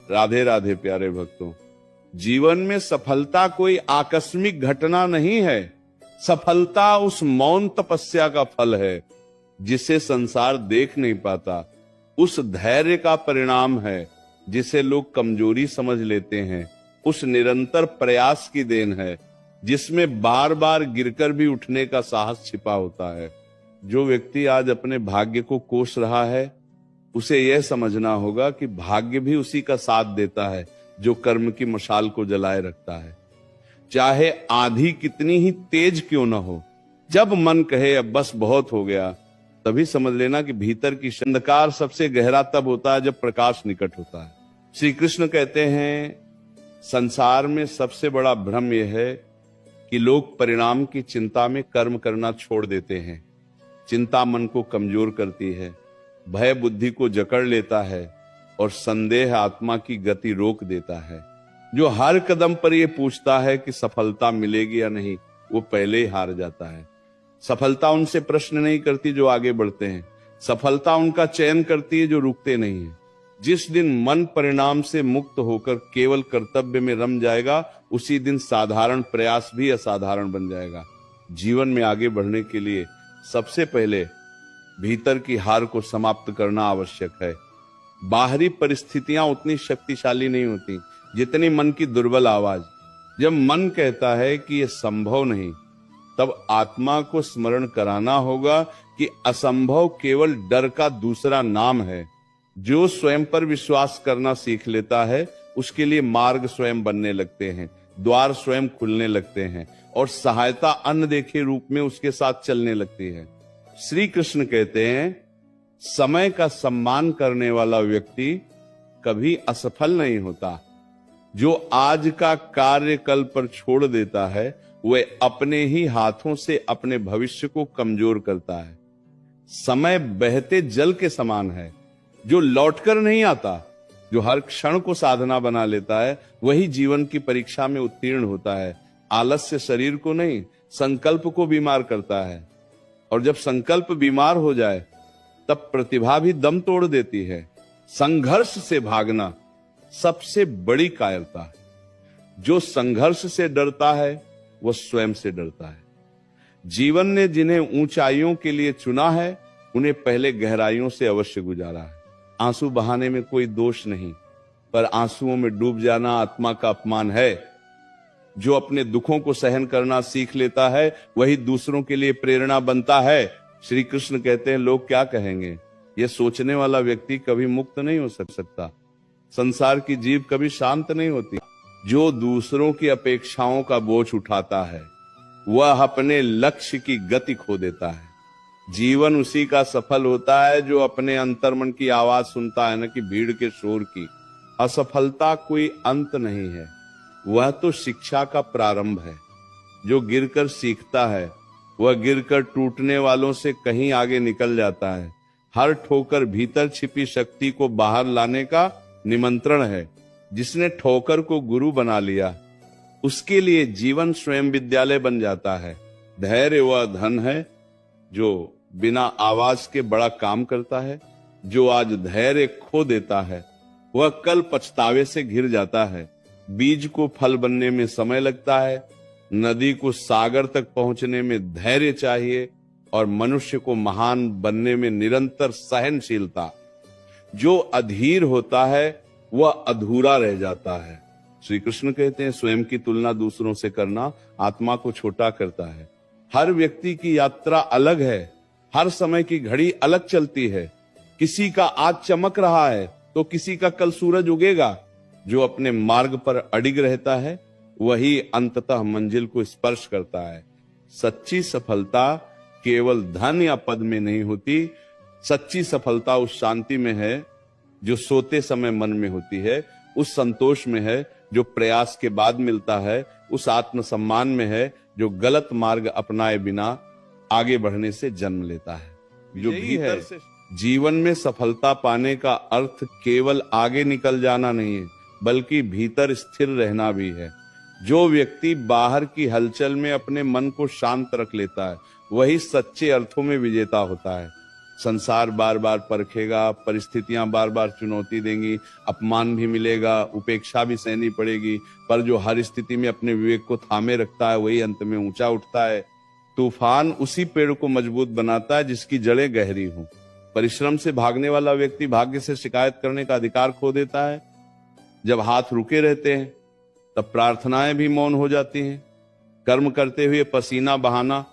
राधे राधे प्यारे भक्तों। जीवन में सफलता कोई आकस्मिक घटना नहीं है। सफलता उस मौन तपस्या का फल है जिसे संसार देख नहीं पाता। उस धैर्य का परिणाम है जिसे लोग कमजोरी समझ लेते हैं। उस निरंतर प्रयास की देन है जिसमें बार बार गिरकर भी उठने का साहस छिपा होता है। जो व्यक्ति आज अपने भाग्य को कोस रहा है उसे यह समझना होगा कि भाग्य भी उसी का साथ देता है जो कर्म की मशाल को जलाए रखता है। चाहे आंधी कितनी ही तेज क्यों न हो, जब मन कहे अब बस बहुत हो गया, तभी समझ लेना कि भीतर की अंधकार सबसे गहरा तब होता है जब प्रकाश निकट होता है। श्री कृष्ण कहते हैं संसार में सबसे बड़ा भ्रम यह है कि लोग परिणाम की चिंता में कर्म करना छोड़ देते हैं। चिंता मन को कमजोर करती है, भय बुद्धि को जकड़ लेता है और संदेह आत्मा की गति रोक देता है। जो हर कदम पर यह पूछता है कि सफलता मिलेगी या नहीं, वो पहले ही हार जाता है। सफलता उनसे प्रश्न नहीं करती जो आगे बढ़ते हैं, सफलता उनका चयन करती है जो रुकते नहीं है। जिस दिन मन परिणाम से मुक्त होकर केवल कर्तव्य में रम जाएगा, उसी दिन साधारण प्रयास भी असाधारण बन जाएगा। जीवन में आगे बढ़ने के लिए सबसे पहले भीतर की हार को समाप्त करना आवश्यक है। बाहरी परिस्थितियां उतनी शक्तिशाली नहीं होती जितनी मन की दुर्बल आवाज। जब मन कहता है कि यह संभव नहीं, तब आत्मा को स्मरण कराना होगा कि असंभव केवल डर का दूसरा नाम है। जो स्वयं पर विश्वास करना सीख लेता है उसके लिए मार्ग स्वयं बनने लगते हैं, द्वार स्वयं खुलने लगते हैं और सहायता अनदेखे रूप में उसके साथ चलने लगती है। श्री कृष्ण कहते हैं समय का सम्मान करने वाला व्यक्ति कभी असफल नहीं होता। जो आज का कार्य कल पर छोड़ देता है वह अपने ही हाथों से अपने भविष्य को कमजोर करता है। समय बहते जल के समान है जो लौटकर नहीं आता। जो हर क्षण को साधना बना लेता है वही जीवन की परीक्षा में उत्तीर्ण होता है। आलस्य शरीर को नहीं, संकल्प को बीमार करता है, और जब संकल्प बीमार हो जाए तब प्रतिभा भी दम तोड़ देती है। संघर्ष से भागना सबसे बड़ी कायरता है। जो संघर्ष से डरता है वह स्वयं से डरता है। जीवन ने जिन्हें ऊंचाइयों के लिए चुना है उन्हें पहले गहराइयों से अवश्य गुजारा है। आंसू बहाने में कोई दोष नहीं, पर आंसुओं में डूब जाना आत्मा का अपमान है। जो अपने दुखों को सहन करना सीख लेता है वही दूसरों के लिए प्रेरणा बनता है। श्री कृष्ण कहते हैं लोग क्या कहेंगे, यह सोचने वाला व्यक्ति कभी मुक्त नहीं हो सकता। संसार की जीव कभी शांत नहीं होती। जो दूसरों की अपेक्षाओं का बोझ उठाता है वह अपने लक्ष्य की गति खो देता है। जीवन उसी का सफल होता है जो अपने अंतर्मन की आवाज सुनता है, न कि भीड़ के शोर की। असफलता कोई अंत नहीं है, वह तो शिक्षा का प्रारंभ है। जो गिरकर सीखता है वह गिरकर टूटने वालों से कहीं आगे निकल जाता है। हर ठोकर भीतर छिपी शक्ति को बाहर लाने का निमंत्रण है। जिसने ठोकर को गुरु बना लिया उसके लिए जीवन स्वयं विद्यालय बन जाता है। धैर्य वह धन है जो बिना आवाज के बड़ा काम करता है। जो आज धैर्य खो देता है वह कल पछतावे से घिर जाता है। बीज को फल बनने में समय लगता है, नदी को सागर तक पहुंचने में धैर्य चाहिए, और मनुष्य को महान बनने में निरंतर सहनशीलता। जो अधीर होता है वह अधूरा रह जाता है। श्री कृष्ण कहते हैं स्वयं की तुलना दूसरों से करना आत्मा को छोटा करता है। हर व्यक्ति की यात्रा अलग है, हर समय की घड़ी अलग चलती है। किसी का आज चमक रहा है तो किसी का कल सूरज उगेगा। जो अपने मार्ग पर अडिग रहता है वही अंततः मंजिल को स्पर्श करता है। सच्ची सफलता केवल धन या पद में नहीं होती। सच्ची सफलता उस शांति में है जो सोते समय मन में होती है, उस संतोष में है जो प्रयास के बाद मिलता है, उस आत्मसम्मान में है जो गलत मार्ग अपनाए बिना आगे बढ़ने से जन्म लेता है। जो भी है जीवन में सफलता पाने का अर्थ केवल आगे निकल जाना नहीं है, बल्कि भीतर स्थिर रहना भी है। जो व्यक्ति बाहर की हलचल में अपने मन को शांत रख लेता है वही सच्चे अर्थों में विजेता होता है। संसार बार बार परखेगा, परिस्थितियां बार बार चुनौती देंगी, अपमान भी मिलेगा, उपेक्षा भी सहनी पड़ेगी, पर जो हर स्थिति में अपने विवेक को थामे रखता है वही अंत में ऊंचा उठता है। तूफान उसी पेड़ को मजबूत बनाता है जिसकी जड़ें गहरी हों। परिश्रम से भागने वाला व्यक्ति भाग्य से शिकायत करने का अधिकार खो देता है। जब हाथ रुके रहते हैं तब प्रार्थनाएं भी मौन हो जाती हैं। कर्म करते हुए पसीना बहाना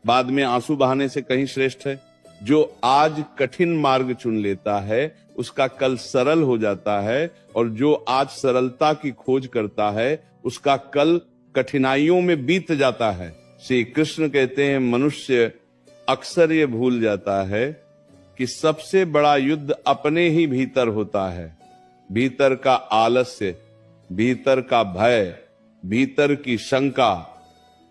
बाद में आंसू बहाने से कहीं श्रेष्ठ है। जो आज कठिन मार्ग चुन लेता है उसका कल सरल हो जाता है, और जो आज सरलता की खोज करता है उसका कल कठिनाइयों में बीत जाता है। श्री कृष्ण कहते हैं, मनुष्य अक्सर ये भूल जाता है कि सबसे बड़ा युद्ध अपने ही भीतर होता है। भीतर का आलस्य, भीतर का भय, भीतर की शंका,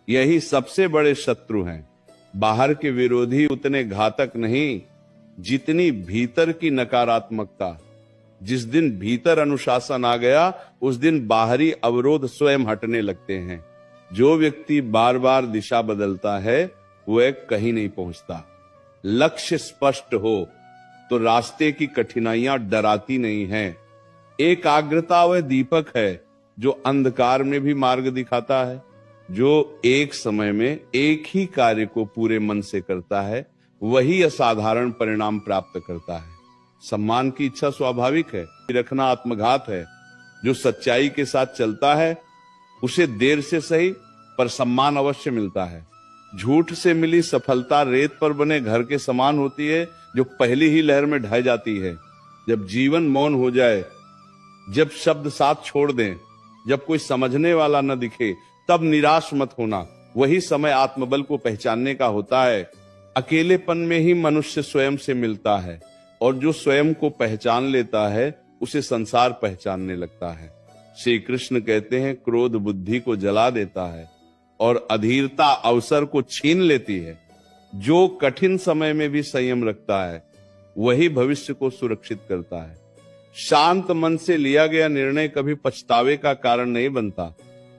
यही सबसे बड़े शत्रु हैं। बाहर के विरोधी उतने घातक नहीं जितनी भीतर की नकारात्मकता। जिस दिन भीतर अनुशासन आ गया उस दिन बाहरी अवरोध स्वयं हटने लगते हैं। जो व्यक्ति बार बार दिशा बदलता है वह कहीं नहीं पहुंचता। लक्ष्य स्पष्ट हो तो रास्ते की कठिनाइयां डराती नहीं हैं। एकाग्रता वह दीपक है जो अंधकार में भी मार्ग दिखाता है। जो एक समय में एक ही कार्य को पूरे मन से करता है वही असाधारण परिणाम प्राप्त करता है। सम्मान की इच्छा स्वाभाविक है, रखना आत्मघात है। जो सच्चाई के साथ चलता है उसे देर से सही पर सम्मान अवश्य मिलता है। झूठ से मिली सफलता रेत पर बने घर के समान होती है जो पहली ही लहर में ढह जाती है। जब जीवन मौन हो जाए, जब शब्द साथ छोड़ दें, जब कोई समझने वाला न दिखे, तब निराश मत होना। वही समय आत्मबल को पहचानने का होता है। अकेलेपन में ही मनुष्य स्वयं से मिलता है, और जो स्वयं को पहचान लेता है उसे संसार पहचानने लगता है। श्री कृष्ण कहते हैं, क्रोध बुद्धि को जला देता है और अधीरता अवसर को छीन लेती है। जो कठिन समय में भी संयम रखता है वही भविष्य को सुरक्षित करता है। शांत मन से लिया गया निर्णय कभी पछतावे का कारण नहीं बनता।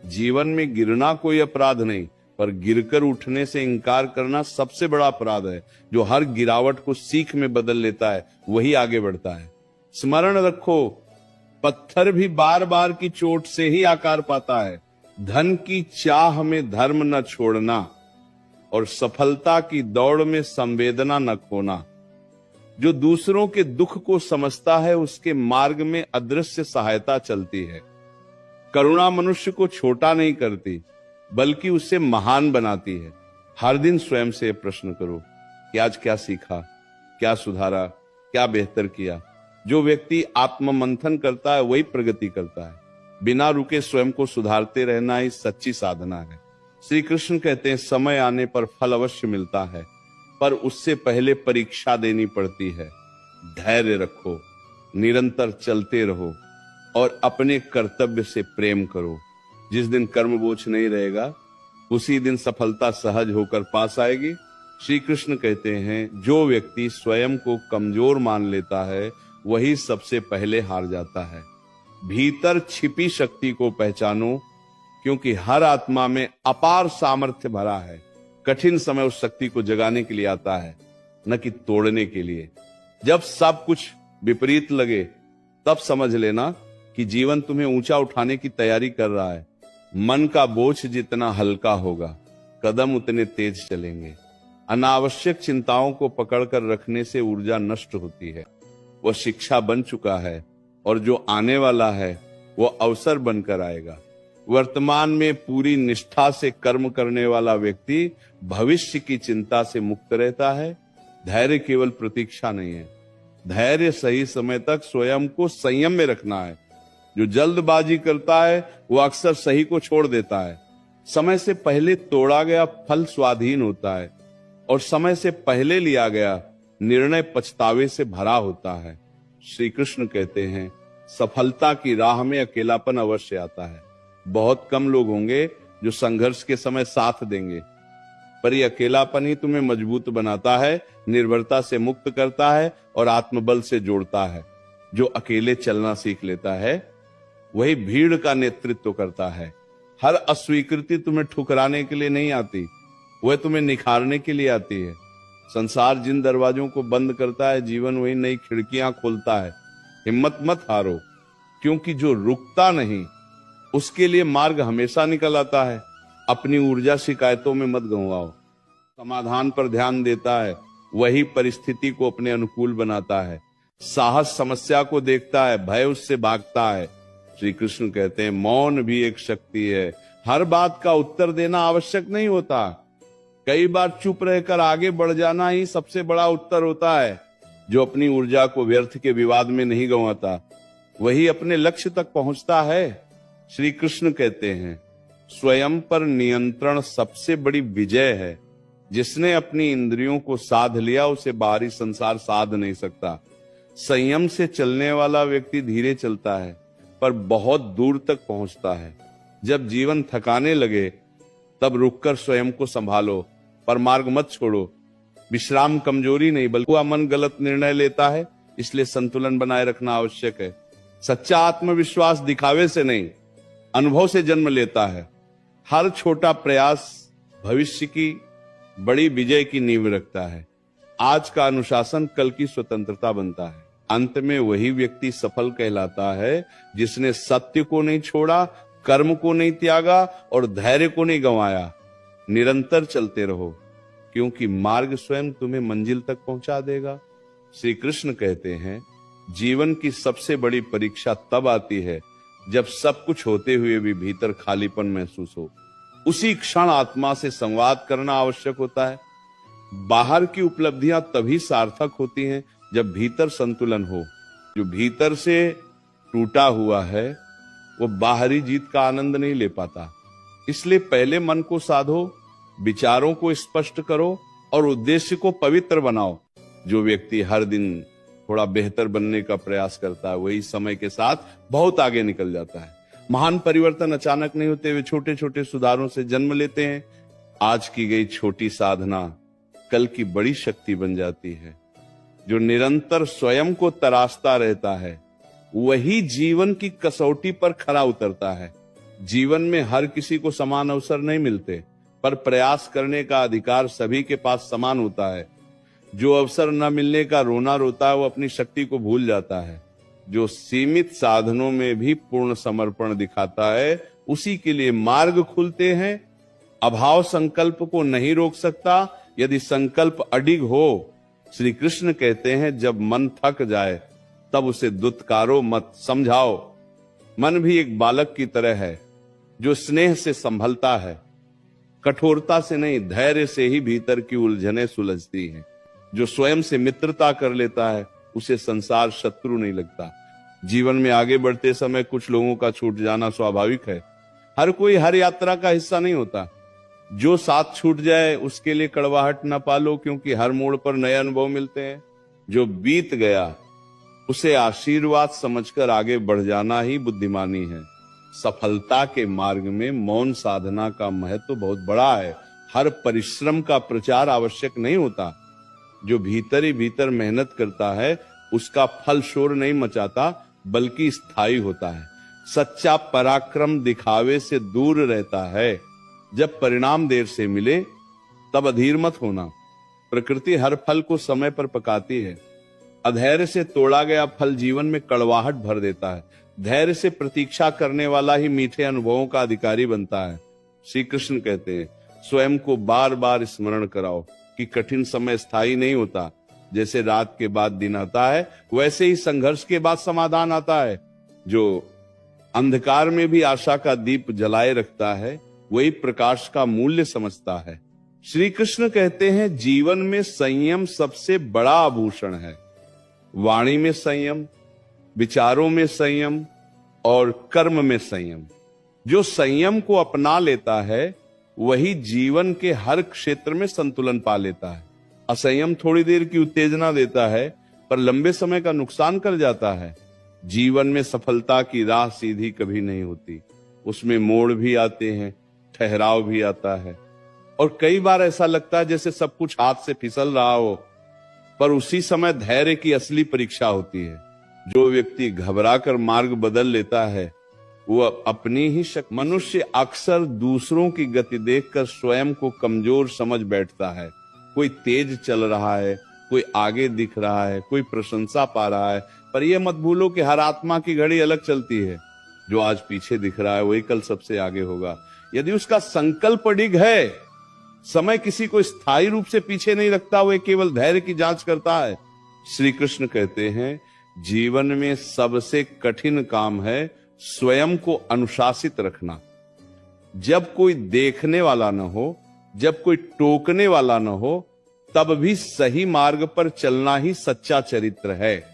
जीवन में गिरना कोई अपराध नहीं, पर गिरकर उठने से इंकार करना सबसे बड़ा अपराध है। जो हर गिरावट को सीख में बदल लेता है वही आगे बढ़ता है। स्मरण रखो, पत्थर भी बार बार की चोट से ही आकार पाता है। धन की चाह में धर्म न छोड़ना और सफलता की दौड़ में संवेदना न खोना। जो दूसरों के दुख को समझता है उसके मार्ग में अदृश्य सहायता चलती है। करुणा मनुष्य को छोटा नहीं करती बल्कि उसे महान बनाती है। हर दिन स्वयं से प्रश्न करो कि आज क्या सीखा, क्या सुधारा, क्या बेहतर किया। जो व्यक्ति आत्ममंथन करता है वही प्रगति करता है। बिना रुके स्वयं को सुधारते रहना ही सच्ची साधना है। श्री कृष्ण कहते हैं, समय आने पर फल अवश्य मिलता है, पर उससे पहले परीक्षा देनी पड़ती है। धैर्य रखो, निरंतर चलते रहो और अपने कर्तव्य से प्रेम करो। जिस दिन कर्म बोझ नहीं रहेगा उसी दिन सफलता सहज होकर पास आएगी। श्री कृष्ण कहते हैं, जो व्यक्ति स्वयं को कमजोर मान लेता है वही सबसे पहले हार जाता है। भीतर छिपी शक्ति को पहचानो, क्योंकि हर आत्मा में अपार सामर्थ्य भरा है। कठिन समय उस शक्ति को जगाने के लिए आता है, न कि तोड़ने के लिए। जब सब कुछ विपरीत लगे तब समझ लेना कि जीवन तुम्हें ऊंचा उठाने की तैयारी कर रहा है। मन का बोझ जितना हल्का होगा कदम उतने तेज चलेंगे। अनावश्यक चिंताओं को पकड़कर रखने से ऊर्जा नष्ट होती है। वह शिक्षा बन चुका है और जो आने वाला है वो अवसर बनकर आएगा। वर्तमान में पूरी निष्ठा से कर्म करने वाला व्यक्ति भविष्य की चिंता से मुक्त रहता है। धैर्य केवल प्रतीक्षा नहीं है, धैर्य सही समय तक स्वयं को संयम में रखना है। जो जल्दबाजी करता है वो अक्सर सही को छोड़ देता है। समय से पहले तोड़ा गया फल स्वाधीन होता है और समय से पहले लिया गया निर्णय पछतावे से भरा होता है। श्री कृष्ण कहते हैं, सफलता की राह में अकेलापन अवश्य आता है। बहुत कम लोग होंगे जो संघर्ष के समय साथ देंगे, पर यह अकेलापन ही तुम्हें मजबूत बनाता है, निर्भरता से मुक्त करता है और आत्मबल से जोड़ता है। जो अकेले चलना सीख लेता है वही भीड़ का नेतृत्व करता है। हर अस्वीकृति तुम्हें ठुकराने के लिए नहीं आती, वह तुम्हें निखारने के लिए आती है। संसार जिन दरवाजों को बंद करता है, जीवन वही नई खिड़कियां खोलता है। हिम्मत मत हारो, क्योंकि जो रुकता नहीं उसके लिए मार्ग हमेशा निकल आता है। अपनी ऊर्जा शिकायतों में मत गंवाओ। समाधान पर ध्यान देता है, वही परिस्थिति को अपने अनुकूल बनाता है। साहस समस्या को देखता है, भय उससे भागता है। श्री कृष्ण कहते हैं मौन भी एक शक्ति है। हर बात का उत्तर देना आवश्यक नहीं होता। कई बार चुप रहकर आगे बढ़ जाना ही सबसे बड़ा उत्तर होता है। जो अपनी ऊर्जा को व्यर्थ के विवाद में नहीं गंवाता, वही अपने लक्ष्य तक पहुंचता है। श्री कृष्ण कहते हैं स्वयं पर नियंत्रण सबसे बड़ी विजय है। जिसने अपनी इंद्रियों को साध लिया, उसे बाहरी संसार साध नहीं सकता। संयम से चलने वाला व्यक्ति धीरे चलता है, पर बहुत दूर तक पहुंचता है। जब जीवन थकाने लगे, तब रुककर स्वयं को संभालो, पर मार्ग मत छोड़ो। विश्राम कमजोरी नहीं, बल्कि वह मन गलत निर्णय लेता है, इसलिए संतुलन बनाए रखना आवश्यक है। सच्चा आत्मविश्वास दिखावे से नहीं, अनुभव से जन्म लेता है। हर छोटा प्रयास भविष्य की बड़ी विजय की नींव रखता है। आज का अनुशासन कल की स्वतंत्रता बनता है। अंत में वही व्यक्ति सफल कहलाता है जिसने सत्य को नहीं छोड़ा, कर्म को नहीं त्यागा और धैर्य को नहीं गंवाया। निरंतर चलते रहो, क्योंकि मार्ग स्वयं तुम्हें मंजिल तक पहुंचा देगा। श्री कृष्ण कहते हैं जीवन की सबसे बड़ी परीक्षा तब आती है जब सब कुछ होते हुए भी भीतर खालीपन महसूस हो। उसी क्षण आत्मा से संवाद करना आवश्यक होता है। बाहर की उपलब्धियां तभी सार्थक होती हैं जब भीतर संतुलन हो। जो भीतर से टूटा हुआ है वो बाहरी जीत का आनंद नहीं ले पाता। इसलिए पहले मन को साधो, विचारों को स्पष्ट करो और उद्देश्य को पवित्र बनाओ। जो व्यक्ति हर दिन थोड़ा बेहतर बनने का प्रयास करता है, वही समय के साथ बहुत आगे निकल जाता है। महान परिवर्तन अचानक नहीं होते, वे छोटे छोटे सुधारों से जन्म लेते हैं। आज की गई छोटी साधना कल की बड़ी शक्ति बन जाती है। जो निरंतर स्वयं को तराशता रहता है, वही जीवन की कसौटी पर खरा उतरता है। जीवन में हर किसी को समान अवसर नहीं मिलते, पर प्रयास करने का अधिकार सभी के पास समान होता है। जो अवसर न मिलने का रोना रोता है, वो अपनी शक्ति को भूल जाता है। जो सीमित साधनों में भी पूर्ण समर्पण दिखाता है, उसी के लिए मार्ग खुलते हैं। अभाव संकल्प को नहीं रोक सकता, यदि संकल्प अडिग हो। श्री कृष्ण कहते हैं जब मन थक जाए तब उसे दुत्कारो मत, समझाओ। मन भी एक बालक की तरह है जो स्नेह से संभलता है। कठोरता से नहीं, धैर्य से ही भीतर की उलझनें सुलझती हैं। जो स्वयं से मित्रता कर लेता है, उसे संसार शत्रु नहीं लगता। जीवन में आगे बढ़ते समय कुछ लोगों का छूट जाना स्वाभाविक है। हर कोई हर यात्रा का हिस्सा नहीं होता। जो साथ छूट जाए उसके लिए कड़वाहट न पालो, क्योंकि हर मोड़ पर नए अनुभव मिलते हैं। जो बीत गया उसे आशीर्वाद समझकर आगे बढ़ जाना ही बुद्धिमानी है। सफलता के मार्ग में मौन साधना का महत्व बहुत बड़ा है। हर परिश्रम का प्रचार आवश्यक नहीं होता। जो भीतर ही भीतर मेहनत करता है, उसका फल शोर नहीं मचाता, बल्कि स्थायी होता है। सच्चा पराक्रम दिखावे से दूर रहता है। जब परिणाम देर से मिले तब अधीर मत होना। प्रकृति हर फल को समय पर पकाती है। अधैर्य से तोड़ा गया फल जीवन में कड़वाहट भर देता है। धैर्य से प्रतीक्षा करने वाला ही मीठे अनुभवों का अधिकारी बनता है। श्री कृष्ण कहते हैं स्वयं को बार बार स्मरण कराओ कि कठिन समय स्थायी नहीं होता। जैसे रात के बाद दिन आता है, वैसे ही संघर्ष के बाद समाधान आता है। जो अंधकार में भी आशा का दीप जलाए रखता है, वही प्रकाश का मूल्य समझता है। श्री कृष्ण कहते हैं जीवन में संयम सबसे बड़ा आभूषण है। वाणी में संयम, विचारों में संयम और कर्म में संयम। जो संयम को अपना लेता है, वही जीवन के हर क्षेत्र में संतुलन पा लेता है। असंयम थोड़ी देर की उत्तेजना देता है, पर लंबे समय का नुकसान कर जाता है। जीवन में सफलता की राह सीधी कभी नहीं होती। उसमें मोड़ भी आते हैं, ठहराव भी आता है, और कई बार ऐसा लगता है जैसे सब कुछ हाथ से फिसल रहा हो, पर उसी समय धैर्य की असली परीक्षा होती है। जो व्यक्ति घबराकर मार्ग बदल लेता है, वो अपनी ही शक्ति। मनुष्य अक्सर दूसरों की गति देखकर स्वयं को कमजोर समझ बैठता है। कोई तेज चल रहा है, कोई आगे दिख रहा है, कोई प्रशंसा पा रहा है, पर यह मत भूलो कि हर आत्मा की घड़ी अलग चलती है। जो आज पीछे दिख रहा है वही कल सबसे आगे होगा। यदि उसका संकल्प अडिग है, समय किसी को स्थायी रूप से पीछे नहीं रखता, वह केवल धैर्य की जांच करता है। श्री कृष्ण कहते हैं जीवन में सबसे कठिन काम है स्वयं को अनुशासित रखना। जब कोई देखने वाला न हो, जब कोई टोकने वाला न हो, तब भी सही मार्ग पर चलना ही सच्चा चरित्र है।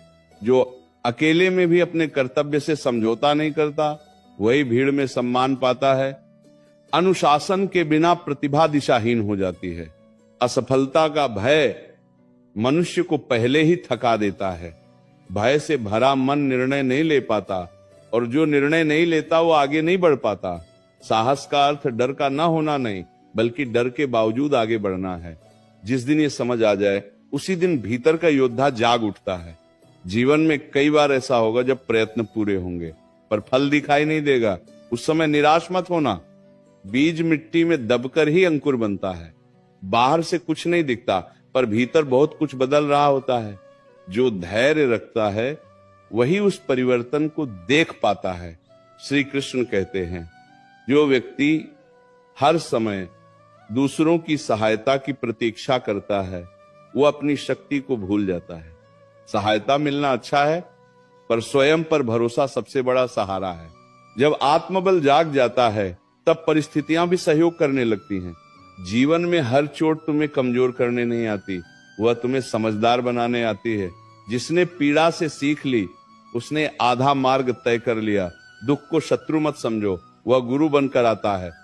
जो अकेले में भी अपने कर्तव्य से समझौता नहीं करता, वही भीड़ में सम्मान पाता है। अनुशासन के बिना प्रतिभा दिशाहीन हो जाती है। असफलता का भय मनुष्य को पहले ही थका देता है। भय से भरा मन निर्णय नहीं ले पाता, और जो निर्णय नहीं लेता वो आगे नहीं बढ़ पाता। साहस का अर्थ डर का ना होना नहीं, बल्कि डर के बावजूद आगे बढ़ना है। जिस दिन ये समझ आ जाए, उसी दिन भीतर का योद्धा जाग उठता है। जीवन में कई बार ऐसा होगा जब प्रयत्न पूरे होंगे पर फल दिखाई नहीं देगा। उस समय निराश मत होना। बीज मिट्टी में दबकर ही अंकुर बनता है। बाहर से कुछ नहीं दिखता, पर भीतर बहुत कुछ बदल रहा होता है। जो धैर्य रखता है वही उस परिवर्तन को देख पाता है। श्री कृष्ण कहते हैं जो व्यक्ति हर समय दूसरों की सहायता की प्रतीक्षा करता है, वो अपनी शक्ति को भूल जाता है। सहायता मिलना अच्छा है, पर स्वयं पर भरोसा सबसे बड़ा सहारा है। जब आत्मबल जाग जाता है, तब परिस्थितियां भी सहयोग करने लगती हैं। जीवन में हर चोट तुम्हें कमजोर करने नहीं आती, वह तुम्हें समझदार बनाने आती है। जिसने पीड़ा से सीख ली, उसने आधा मार्ग तय कर लिया। दुख को शत्रु मत समझो, वह गुरु बनकर आता है।